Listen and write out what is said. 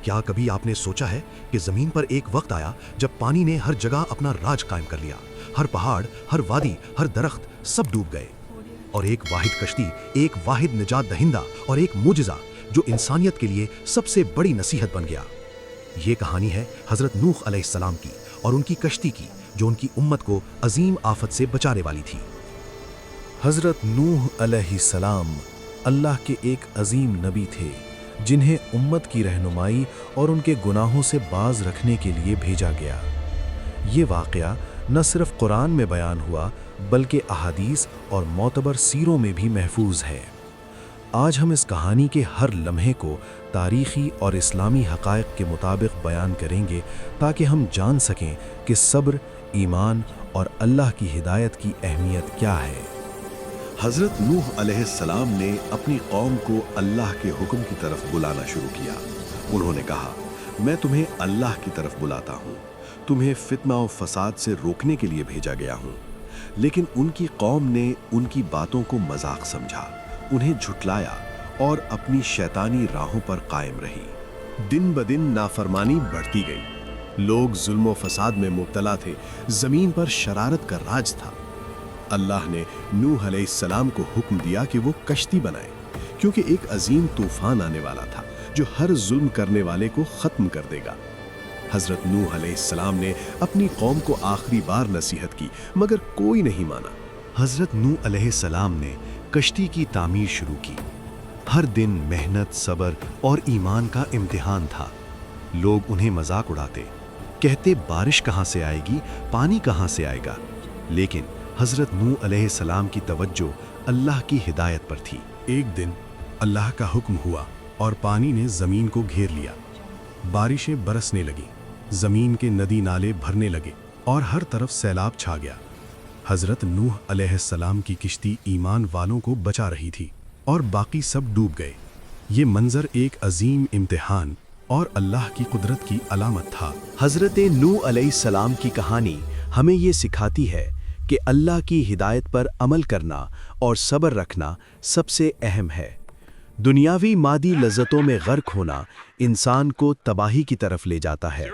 کیا کبھی آپ نے سوچا ہے کہ زمین پر ایک وقت آیا جب پانی نے ہر جگہ اپنا راج قائم کر لیا؟ ہر پہاڑ، ہر وادی، ہر درخت سب ڈوب گئے، اور ایک واحد کشتی، ایک واحد نجات دہندہ اور ایک معجزہ جو انسانیت کے لیے سب سے بڑی نصیحت بن گیا۔ یہ کہانی ہے حضرت نوح علیہ السلام کی اور ان کی کشتی کی، جو ان کی امت کو عظیم آفت سے بچانے والی تھی۔ حضرت نوح علیہ السلام اللہ کے ایک عظیم نبی تھے جنہیں امت کی رہنمائی اور ان کے گناہوں سے باز رکھنے کے لیے بھیجا گیا۔ یہ واقعہ نہ صرف قرآن میں بیان ہوا بلکہ احادیث اور معتبر سیروں میں بھی محفوظ ہے۔ آج ہم اس کہانی کے ہر لمحے کو تاریخی اور اسلامی حقائق کے مطابق بیان کریں گے تاکہ ہم جان سکیں کہ صبر، ایمان اور اللہ کی ہدایت کی اہمیت کیا ہے۔ حضرت نوح علیہ السلام نے اپنی قوم کو اللہ کے حکم کی طرف بلانا شروع کیا۔ انہوں نے کہا، میں تمہیں اللہ کی طرف بلاتا ہوں، تمہیں فتنہ و فساد سے روکنے کے لیے بھیجا گیا ہوں۔ لیکن ان کی قوم نے ان کی باتوں کو مذاق سمجھا، انہیں جھٹلایا اور اپنی شیطانی راہوں پر قائم رہی۔ دن بدن نافرمانی بڑھتی گئی، لوگ ظلم و فساد میں مبتلا تھے، زمین پر شرارت کا راج تھا۔ اللہ نے نوح علیہ السلام کو حکم دیا کہ وہ کشتی بنائے، کیونکہ ایک عظیم طوفان آنے والا تھا جو ہر ظلم کرنے والے کو ختم کر دے گا۔ حضرت نوح علیہ السلام نے اپنی قوم کو آخری بار نصیحت کی، مگر کوئی نہیں مانا۔ حضرت نوح علیہ السلام نے کشتی کی تعمیر شروع کی۔ ہر دن محنت، صبر اور ایمان کا امتحان تھا۔ لوگ انہیں مذاق اڑاتے، کہتے بارش کہاں سے آئے گی، پانی کہاں سے آئے گا، لیکن حضرت نوح علیہ السلام کی توجہ اللہ کی ہدایت پر تھی۔ ایک دن اللہ کا حکم ہوا اور پانی نے زمین کو گھیر لیا۔ بارشیں برسنے لگیں، زمین کے ندی نالے بھرنے لگے اور ہر طرف سیلاب چھا گیا۔ حضرت نوح علیہ السلام کی کشتی ایمان والوں کو بچا رہی تھی اور باقی سب ڈوب گئے۔ یہ منظر ایک عظیم امتحان اور اللہ کی قدرت کی علامت تھا۔ حضرت نوح علیہ السلام کی کہانی ہمیں یہ سکھاتی ہے کہ اللہ کی ہدایت پر عمل کرنا اور صبر رکھنا سب سے اہم ہے۔ دنیاوی مادی لذتوں میں غرق ہونا انسان کو تباہی کی طرف لے جاتا ہے۔